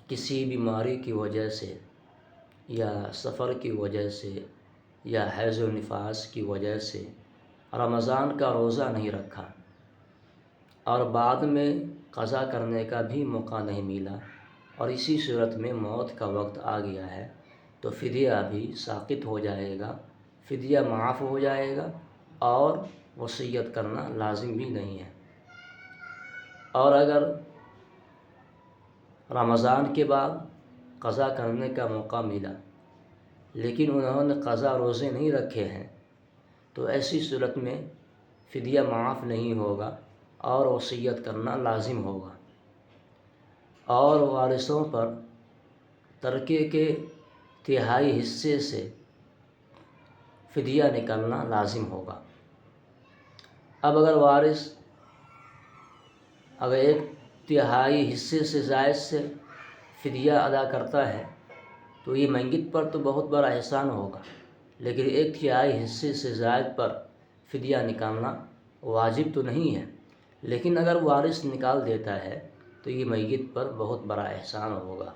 کسی بیماری کی وجہ سے یا سفر کی وجہ سے یا حیض و نفاس کی وجہ سے رمضان کا روزہ نہیں رکھا اور بعد میں قضا کرنے کا بھی موقع نہیں ملا اور اسی صورت میں موت کا وقت آ گیا ہے، تو فدیہ بھی ساقط ہو جائے گا، فدیہ معاف ہو جائے گا اور وصیت کرنا لازم بھی نہیں ہے۔ اور اگر رمضان کے بعد قضا کرنے کا موقع ملا لیکن انہوں نے قضا روزے نہیں رکھے ہیں، تو ایسی صورت میں فدیہ معاف نہیں ہوگا اور وصیت کرنا لازم ہوگا، اور وارثوں پر ترکے کے تہائی حصے سے فدیہ نکلنا لازم ہوگا۔ اب اگر وارث اگر ایک تہائی حصے سے زائد سے فدیہ ادا کرتا ہے تو یہ میت پر تو بہت بڑا احسان ہوگا، لیکن ایک تہائی حصے سے زائد پر فدیہ نکالنا واجب تو نہیں ہے، لیکن اگر وارث نکال دیتا ہے تو یہ میت پر بہت بڑا احسان ہوگا۔